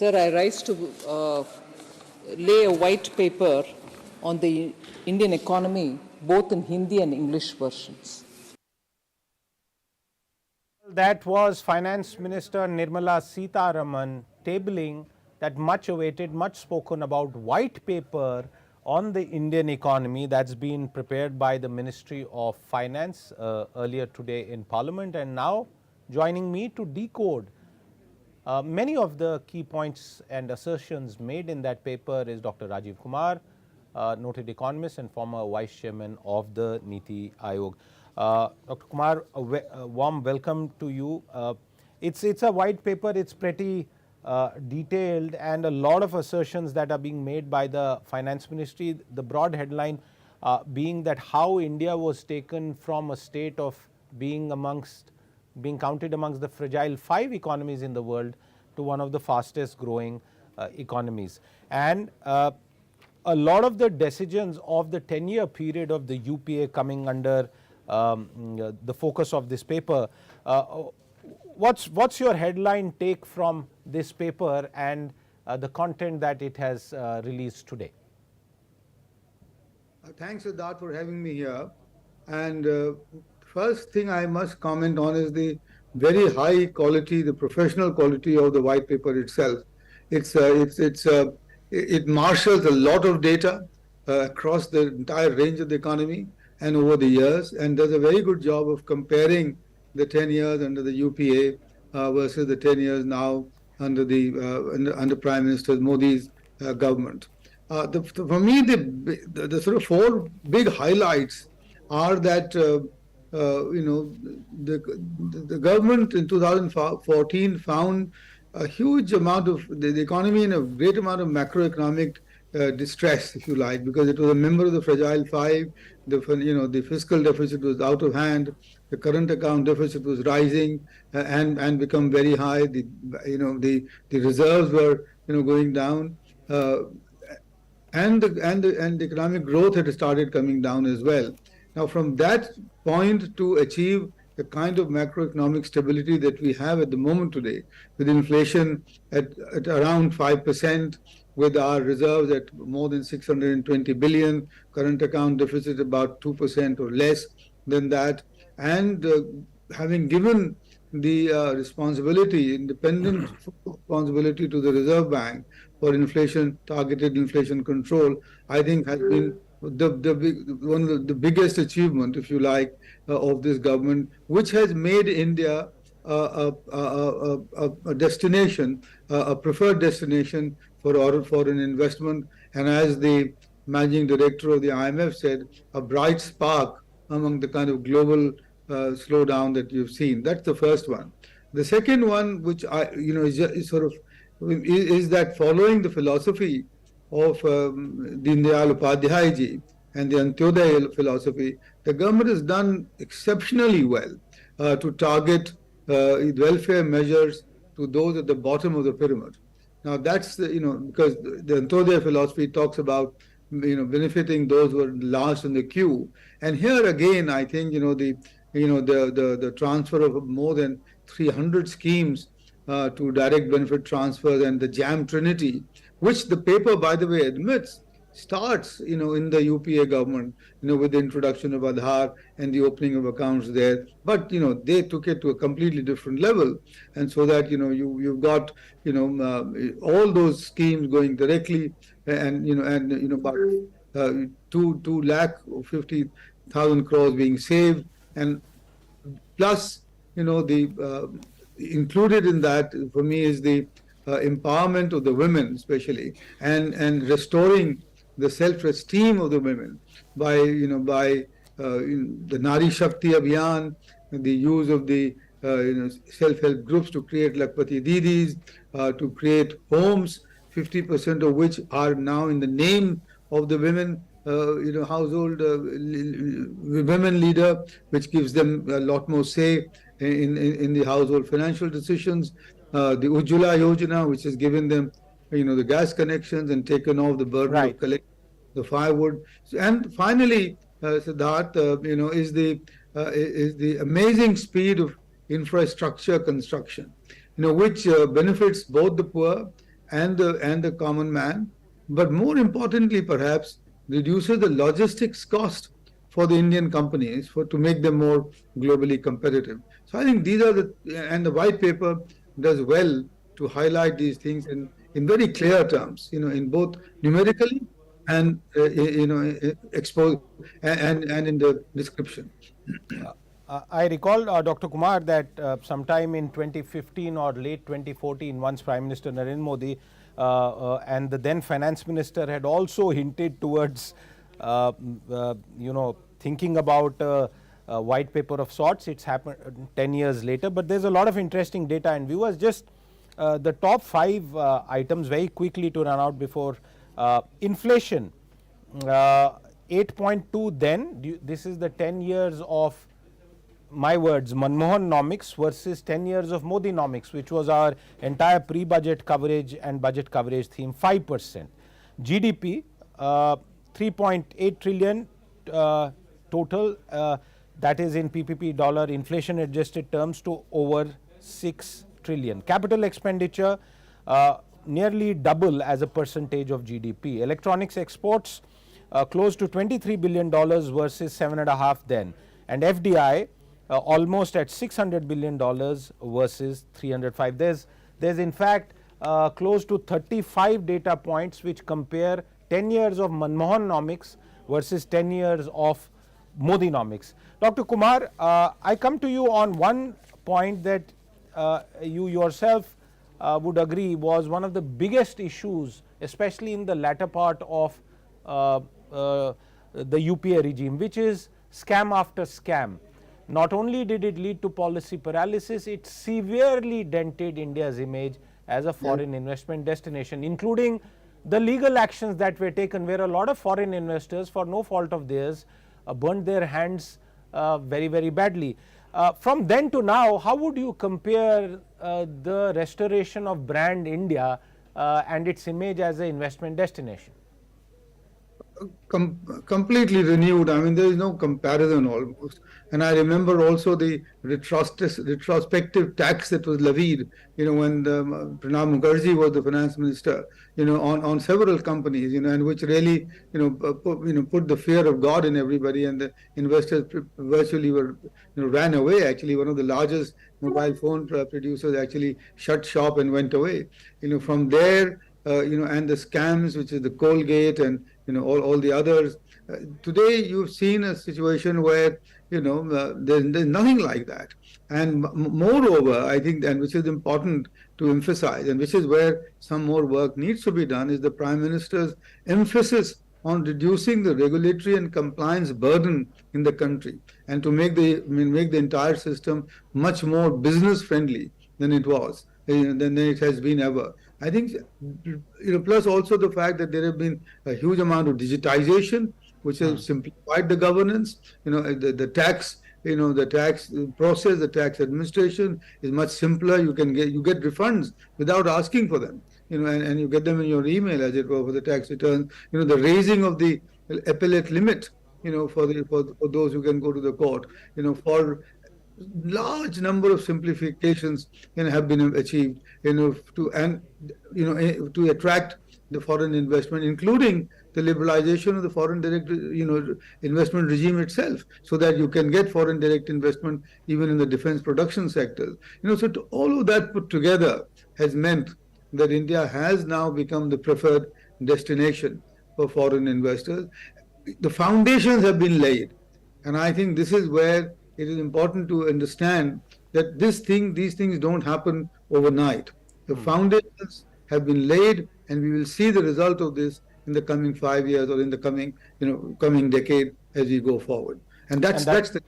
Sir, I rise to lay a white paper on the Indian economy, both in Hindi and English versions. That was Finance Minister Nirmala Sitharaman tabling that much awaited, much spoken about white paper on the Indian economy that's been prepared by the Ministry of Finance earlier today in Parliament. And now joining me to decode many of the key points and assertions made in that paper is Dr. Rajiv Kumar, noted economist and former vice chairman of the Niti Aayog. Dr. Kumar, a warm welcome to you. It's a white paper, it's pretty detailed, and a lot of assertions that are being made by the Finance Ministry. The broad headline being that how India was taken from a state of being counted amongst the fragile 5 economies in the world to one of the fastest growing economies. And a lot of the decisions of the 10-year period of the UPA coming under the focus of this paper. What's your headline take from this paper and the content that it has released today? Thanks, Siddharth, for having me here. And first thing I must comment on is the very high quality, the professional quality of the white paper itself. It marshals a lot of data across the entire range of the economy and over the years, and does a very good job of comparing the 10 years under the UPA versus the 10 years now under under Prime Minister Modi's government. For me, the sort of 4 big highlights are that the government in 2014 found a huge amount of the economy in a great amount of macroeconomic distress, if you like, because it was a member of the fragile 5. The fiscal deficit was out of hand. The current account deficit was rising and become very high. The reserves were going down, and the economic growth had started coming down as well. Now, from that point to achieve the kind of macroeconomic stability that we have at the moment today, with inflation at around 5%, with our reserves at more than 620 billion, current account deficit about 2% or less than that, and having given the independent responsibility to the Reserve Bank for targeted inflation control, I think has been one of the biggest achievement, if you like, of this government, which has made India a destination, a preferred destination for foreign investment, and as the managing director of the IMF said, a bright spark among the kind of global slowdown that you've seen. That's the first one. The second one, which is that following the philosophy of Deen Dayal Upadhyay ji and the Antyodaya philosophy, the government has done exceptionally well to target welfare measures to those at the bottom of the pyramid. Now that's because the Antyodaya philosophy talks about benefiting those who are last in the queue, and here again I think the transfer of more than 300 schemes to direct benefit transfers and the JAM Trinity, which the paper, by the way, admits starts in the UPA government, with the introduction of Aadhaar and the opening of accounts there, but they took it to a completely different level, and so that you've got all those schemes going directly, and about 250,000 crores being saved, and plus the included in that for me is the empowerment of the women, especially, and restoring the self-esteem of the women by the Nari Shakti Abhiyan, the use of the self-help groups to create Lakpati Didis, to create homes, 50% of which are now in the name of the women, household women leader, which gives them a lot more say in the household financial decisions. The Ujjwala Yojana, which has given them the gas connections and taken off the burden of collecting the firewood. And finally, Siddharth, is the amazing speed of infrastructure construction, which benefits both the poor and the common man, but more importantly, perhaps reduces the logistics cost for the Indian companies for to make them more globally competitive. So I think these are and the white paper does well to highlight these things in very clear terms, in both numerically and expose and in the description. I recall, Dr. Kumar, that sometime in 2015 or late 2014, once Prime Minister Narendra Modi and the then Finance Minister had also hinted towards, thinking about a white paper of sorts. It's happened 10 years later, but there's a lot of interesting data. And viewers, just the top 5 items very quickly to run out before inflation. 8.2 then, this is the 10 years of, my words, Manmohanomics versus 10 years of Modinomics, which was our entire pre-budget coverage and budget coverage theme, 5%. GDP, 3.8 trillion total, that is in PPP dollar inflation adjusted terms, to over 6 trillion. Capital expenditure, nearly double as a percentage of GDP. Electronics exports, close to $23 billion versus 7.5 then. And FDI, almost at $600 billion versus 305. There's in fact close to 35 data points which compare 10 years of Manmohanomics versus 10 years of Modinomics. Dr. Kumar, I come to you on one point that you yourself would agree was one of the biggest issues, especially in the latter part of the UPA regime, which is scam after scam. Not only did it lead to policy paralysis, it severely dented India's image as a foreign investment destination, including the legal actions that were taken, where a lot of foreign investors, for no fault of theirs, burnt their hands very, very badly. From then to now, how would you compare the restoration of brand India and its image as an investment destination? Completely renewed. I mean, there is no comparison almost. And I remember also the retrospective tax that was levied, when Pranab Mukherjee was the finance minister, on several companies, and which really, put the fear of God in everybody, and the investors virtually ran away. Actually, one of the largest mobile phone producers actually shut shop and went away. From there, and the scams, which is the Colgate and all the others. Today, you've seen a situation where there's nothing like that. And moreover, I think, and which is important to emphasize, and which is where some more work needs to be done, is the Prime Minister's emphasis on reducing the regulatory and compliance burden in the country, and to make the entire system much more business friendly than it was, than it has been ever. I think, plus also the fact that there have been a huge amount of digitization, which has simplified the governance. The tax, the tax process, the tax administration is much simpler. You get refunds without asking for them, and you get them in your email, as it were, for the tax returns. The raising of the appellate limit, for those who can go to the court, for large number of simplifications have been achieved to attract the foreign investment, including the liberalization of the foreign direct investment regime itself, so that you can get foreign direct investment even in the defense production sectors. So all of that put together has meant that India has now become the preferred destination for foreign investors. The foundations have been laid, and I think this is where it is important to understand that these things don't happen overnight. The foundations have been laid, and we will see the result of this in the coming 5 years or in the coming decade as we go forward. And that's the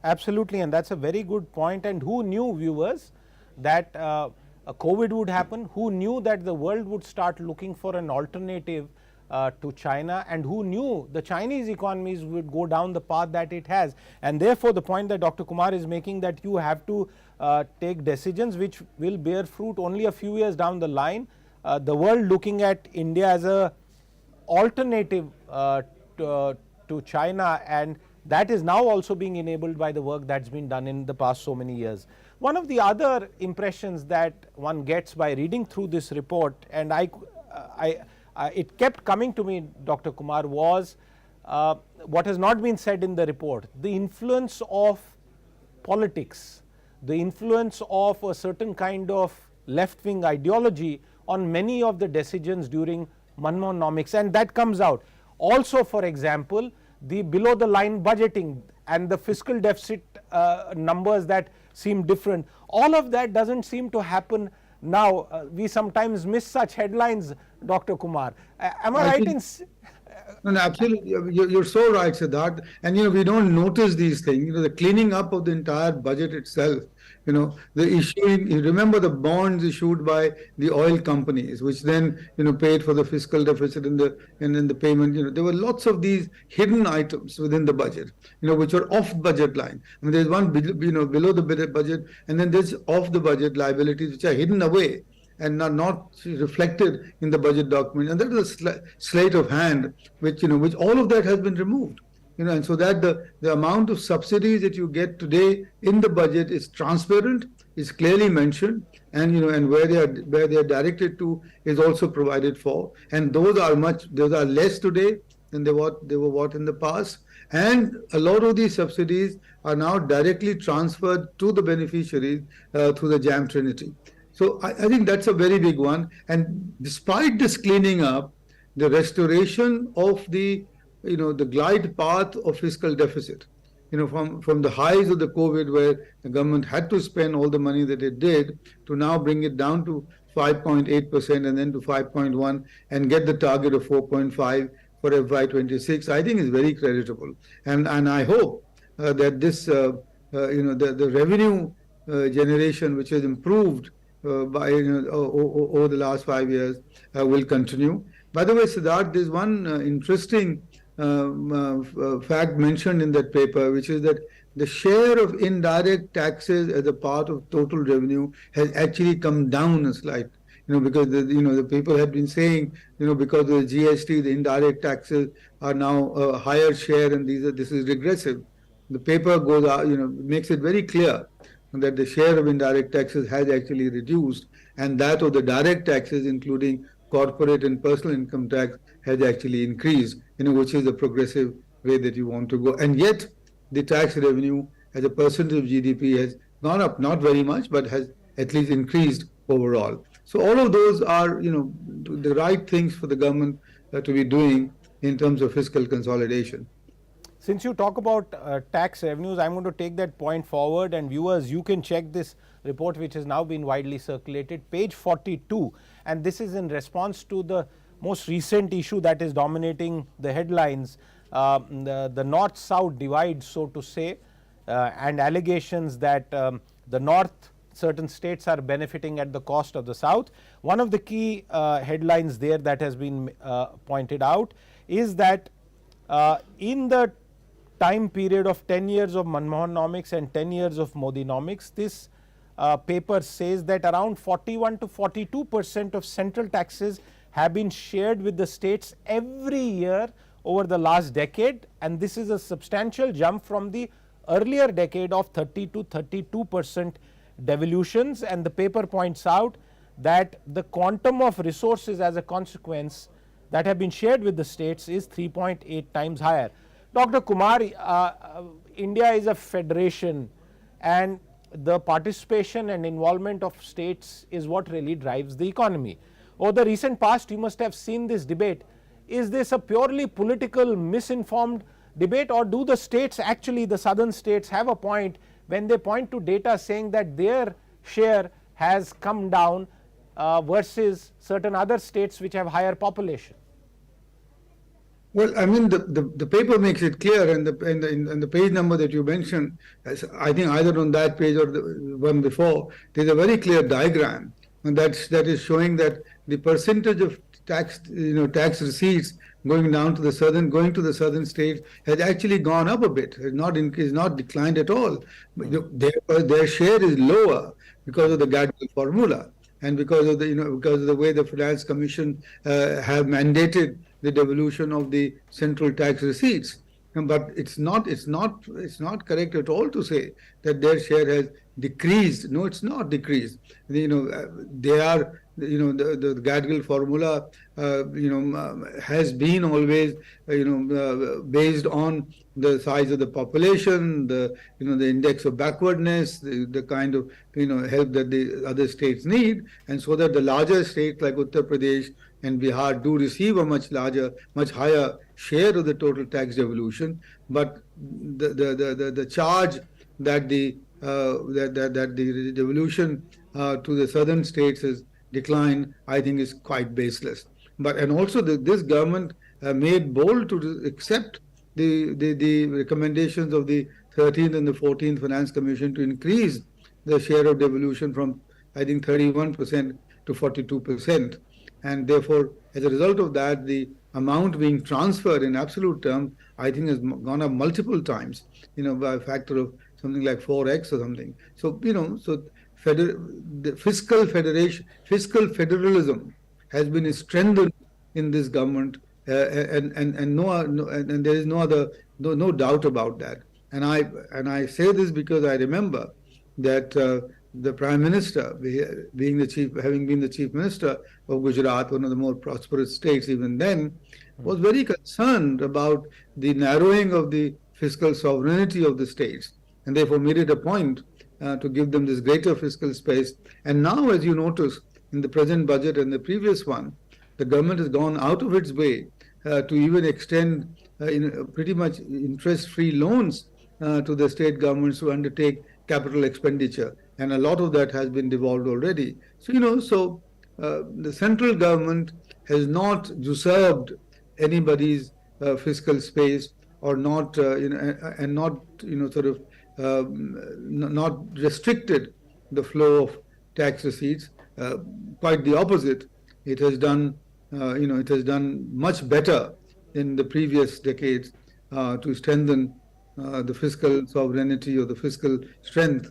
absolutely, and that's a very good point. And who knew, viewers, that a COVID would happen? Who knew that the world would start looking for an alternative to China, and who knew the Chinese economies would go down the path that it has? And therefore, the point that Dr. Kumar is making, that you have to take decisions which will bear fruit only a few years down the line. The world looking at India as a alternative to China, and that is now also being enabled by the work that's been done in the past so many years. One of the other impressions that one gets by reading through this report, and it kept coming to me, Dr. Kumar, was what has not been said in the report, the influence of politics, the influence of a certain kind of left-wing ideology on many of the decisions during Manmohanomics, and that comes out. Also, for example, the below the line budgeting and the fiscal deficit numbers that seem different, all of that doesn't seem to happen now. We sometimes miss such headlines, Dr. Kumar. Am I right in No, absolutely. You're so right, Siddharth. And we don't notice these things. The cleaning up of the entire budget itself. The issuing. You remember the bonds issued by the oil companies, which then paid for the fiscal deficit in the payment. There were lots of these hidden items within the budget. Which are off budget line. I mean, there's one below the budget, and then there's off the budget liabilities which are hidden away and not reflected in the budget document, and that is a sleight of hand, which all of that has been removed, and so that the amount of subsidies that you get today in the budget is transparent, is clearly mentioned, and and where they are directed to is also provided for, and those are less today than they were in the past, and a lot of these subsidies are now directly transferred to the beneficiaries through the JAM Trinity. So I think that's a very big one. And despite this cleaning up, the restoration of the glide path of fiscal deficit, from the highs of the COVID, where the government had to spend all the money that it did, to now bring it down to 5.8% and then to 5.1 and get the target of 4.5 for FY26, I think is very creditable. And I hope that this, the revenue generation, which has improved by over the last 5 years, will continue. By the way, Siddharth, there's one interesting fact mentioned in that paper, which is that the share of indirect taxes as a part of total revenue has actually come down a slight. Because the people have been saying, because of the GST, the indirect taxes are now a higher share, and this is regressive. The paper goes out, makes it very clear that the share of indirect taxes has actually reduced, and that of the direct taxes, including corporate and personal income tax, has actually increased, which is the progressive way that you want to go. And yet, the tax revenue as a percentage of GDP has gone up, not very much, but has at least increased overall. So all of those are, the right things for the government to be doing in terms of fiscal consolidation. Since you talk about tax revenues, I'm going to take that point forward, and viewers, you can check this report which has now been widely circulated, page 42, and this is in response to the most recent issue that is dominating the headlines, the north-south divide, so to say, and allegations that the north, certain states are benefiting at the cost of the south. One of the key headlines there that has been pointed out is that in the time period of 10 years of Manmohanomics and 10 years of Modinomics, this paper says that around 41 to 42% of central taxes have been shared with the states every year over the last decade, and this is a substantial jump from the earlier decade of 30 to 32% devolutions. And the paper points out that the quantum of resources as a consequence that have been shared with the states is 3.8 times higher. Dr. Kumar, India is a federation, and the participation and involvement of states is what really drives the economy. Over the recent past, you must have seen this debate. Is this a purely political, misinformed debate, or do the states, actually the southern states, have a point when they point to data saying that their share has come down versus certain other states which have higher population? Well, I mean, the paper makes it clear, and the page number that you mentioned, I think either on that page or the one before, there's a very clear diagram, and that is showing that the percentage of tax receipts going to the southern states has actually gone up a bit. It's not declined at all. Their share is lower because of the Gadwin formula, and because of the way the Finance Commission have mandated the devolution of the central tax receipts. But it's not correct at all to say that their share has decreased. No, it's not decreased. They are, the Gadgil formula, has been always, based on the size of the population, the index of backwardness, the kind of, help that the other states need, and so that the larger states like Uttar Pradesh and Bihar do receive a much higher share of the total tax devolution. But the charge that the devolution to the southern states has declined, I think, is quite baseless. And also this government made bold to accept the recommendations of the 13th and the 14th Finance Commission to increase the share of devolution from, I think, 31% to 42%. And therefore, as a result of that, the amount being transferred in absolute terms, I think, has gone up multiple times, by a factor of something like 4x or something. So, the fiscal federalism has been strengthened in this government, and there is no doubt about that. And I say this because I remember that the Prime Minister, having been the Chief Minister of Gujarat, one of the more prosperous states even then, was very concerned about the narrowing of the fiscal sovereignty of the states, and therefore made it a point to give them this greater fiscal space. And now, as you notice, in the present budget and the previous one, the government has gone out of its way to even extend pretty much interest-free loans to the state governments to undertake capital expenditure, and a lot of that has been devolved already. So the central government has not usurped anybody's fiscal space, or not and not not restricted the flow of tax receipts. Quite the opposite. It has done much better in the previous decades to strengthen the fiscal sovereignty or the fiscal strength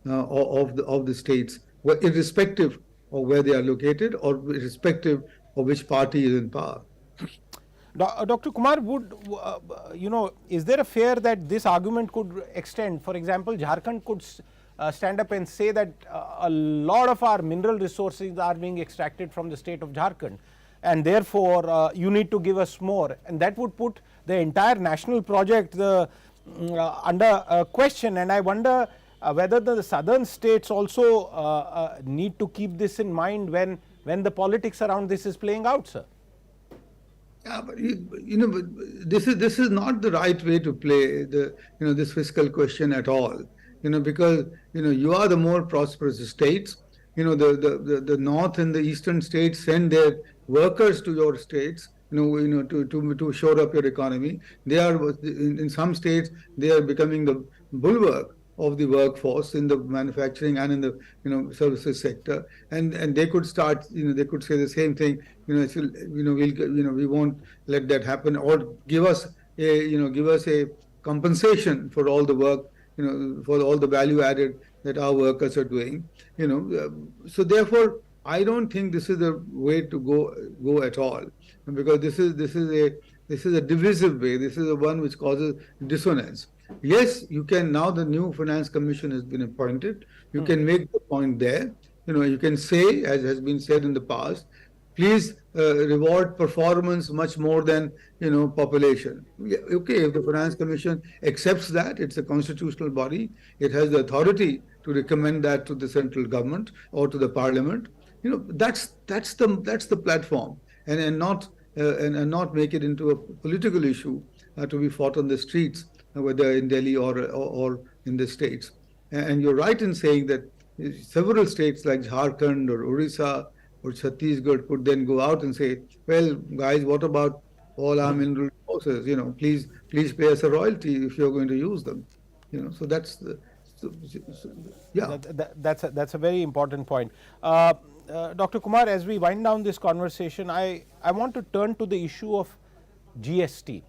of the states, irrespective of where they are located or irrespective of which party is in power. Dr. Kumar, is there a fear that this argument could extend? For example, Jharkhand could stand up and say that a lot of our mineral resources are being extracted from the state of Jharkhand, and therefore you need to give us more, and that would put the entire national project under question. And I wonder whether the southern states also need to keep this in mind when the politics around this is playing out, sir. Yeah, but this is not the right way to play this fiscal question at all. Because you are the more prosperous states. The north and the eastern states send their workers to your states, to shore up your economy. They are, in some states, they are becoming the bulwark of the workforce in the manufacturing and in the services sector, and they could start, they could say the same thing, we won't let that happen, or give us a compensation for all the work, for all the value added that our workers are doing, so therefore I don't think this is the way to go at all, because this is a divisive way. This is the one which causes dissonance. Yes, you can, now the new finance commission has been appointed, you can make the point there, you can say, as has been said in the past, please reward performance much more than population. Yeah, okay, if the finance commission accepts that, it's a constitutional body, it has the authority to recommend that to the central government or to the parliament. That's the platform, and not make it into a political issue to be fought on the streets, whether in Delhi or in the states. And you're right in saying that several states like Jharkhand or Orissa or Chhattisgarh could then go out and say, well, guys, what about all our mineral resources? Please pay us a royalty if you're going to use them. So that's the, yeah. That's a very important point. Dr. Kumar, as we wind down this conversation, I want to turn to the issue of GST.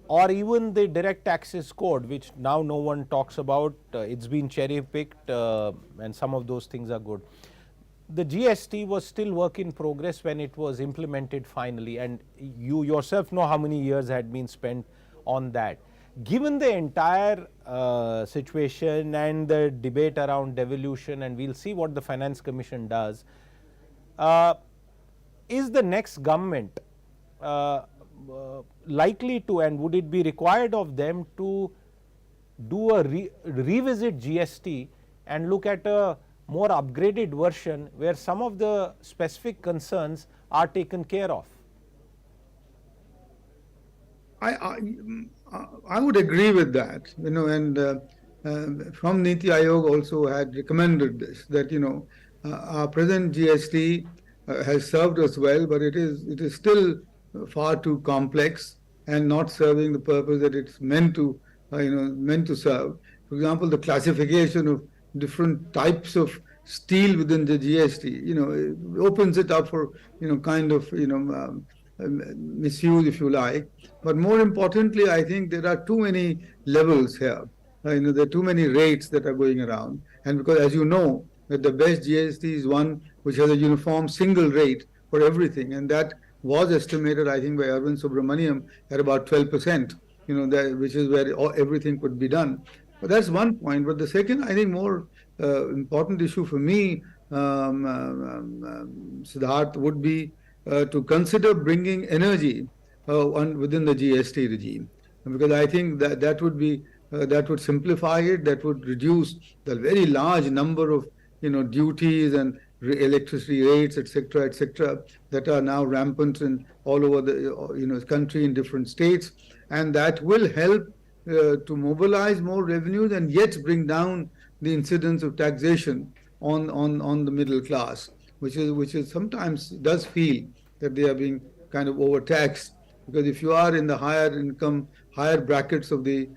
Or even the direct taxes code, which now no one talks about. It's been cherry picked, and some of those things are good. The GST was still work in progress when it was implemented finally, and you yourself know how many years had been spent on that. given the entire situation and the debate around devolution, and we'll see what the Finance Commission does, is the next government likely to, and would it be required of them to do a revisit GST and look at a more upgraded version where some of the specific concerns are taken care of? I would agree with that, and from Niti Aayog also had recommended this, that our present GST has served us well, but it is still far too complex and not serving the purpose that it's meant to serve. For example, the classification of different types of steel within the GST, it opens it up for kind of misuse, if you like. But more importantly, I think there are too many levels here. There are too many rates that are going around, and because, as you know, that the best GST is one which has a uniform single rate for everything, and that was estimated, I think, by Arvind Subramaniam at about 12%. Which is where everything could be done. But that's one point. But the second, I think, more important issue for me, Siddharth, would be to consider bringing energy within the GST regime, because I think that would simplify it. That would reduce the very large number of duties and electricity rates, etc., that are now rampant in all over the country in different states, and that will help to mobilize more revenues and yet bring down the incidence of taxation on the middle class, which is sometimes does feel that they are being kind of overtaxed, because if you are in the higher brackets of the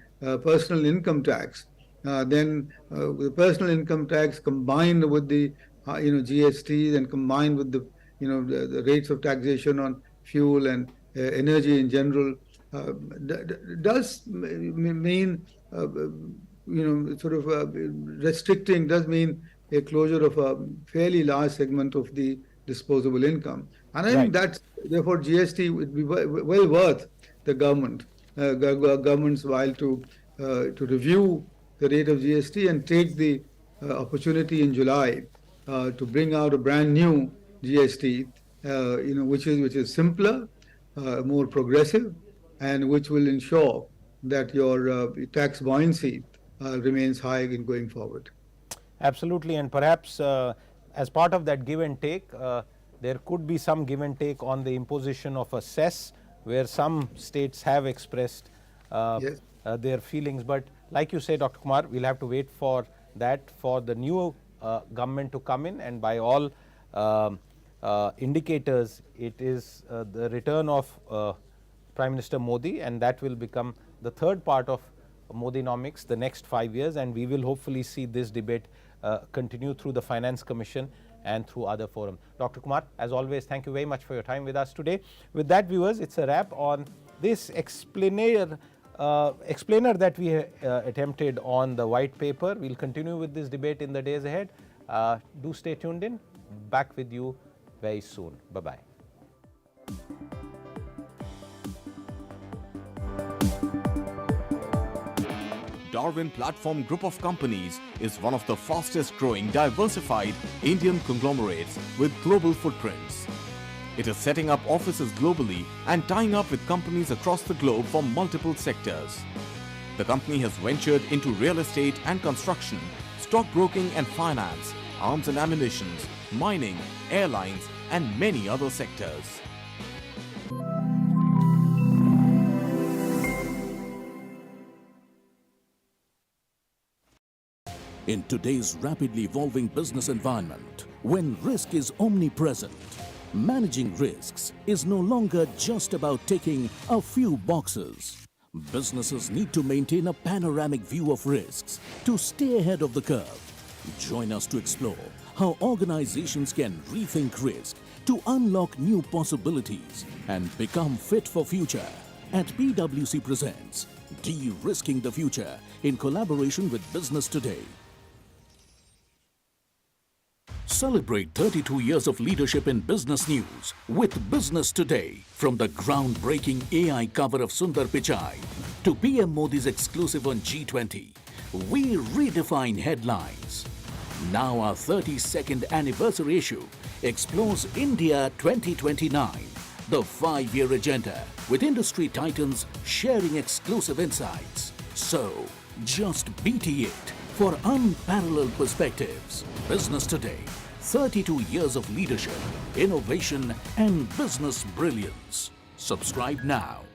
personal income tax, then the personal income tax combined with the GST and combined with the rates of taxation on fuel and energy in general does mean sort of restricting, does mean a closure of a fairly large segment of the disposable income. And I think that therefore GST would be well worth the government's while to review the rate of GST and take the opportunity in July to bring out a brand new GST, which is simpler, more progressive, and which will ensure that your tax buoyancy remains high in going forward. Absolutely, and perhaps as part of that give and take, there could be some give and take on the imposition of a cess, where some states have expressed their feelings. But like you say, Dr. Kumar, we'll have to wait for that, for the new government to come in, and by all indicators, it is the return of Prime Minister Modi, and that will become the third part of Modinomics the next 5 years, and we will hopefully see this debate continue through the Finance Commission and through other forums. Dr. Kumar, as always, thank you very much for your time with us today. With that, viewers, it's a wrap on this explainer that we attempted on the white paper. We'll continue with this debate in the days ahead. Do stay tuned in. Back with you very soon. Bye-bye. Darwin Platform Group of Companies is one of the fastest growing diversified Indian conglomerates with global footprints. It is setting up offices globally and tying up with companies across the globe from multiple sectors. The company has ventured into real estate and construction, stockbroking and finance, arms and ammunition, mining, airlines, and many other sectors. In today's rapidly evolving business environment, when risk is omnipresent, managing risks is no longer just about ticking a few boxes. Businesses need to maintain a panoramic view of risks to stay ahead of the curve. Join us to explore how organizations can rethink risk to unlock new possibilities and become fit for future. At PwC presents De-Risking the Future in collaboration with Business Today. Celebrate 32 years of leadership in business news with Business Today. From the groundbreaking AI cover of Sundar Pichai to PM Modi's exclusive on G20, we redefine headlines. Now our 32nd anniversary issue explores India 2029, the 5-year agenda, with industry titans sharing exclusive insights. So, just BT it for unparalleled perspectives. Business Today, 32 years of leadership, innovation and business brilliance. Subscribe now.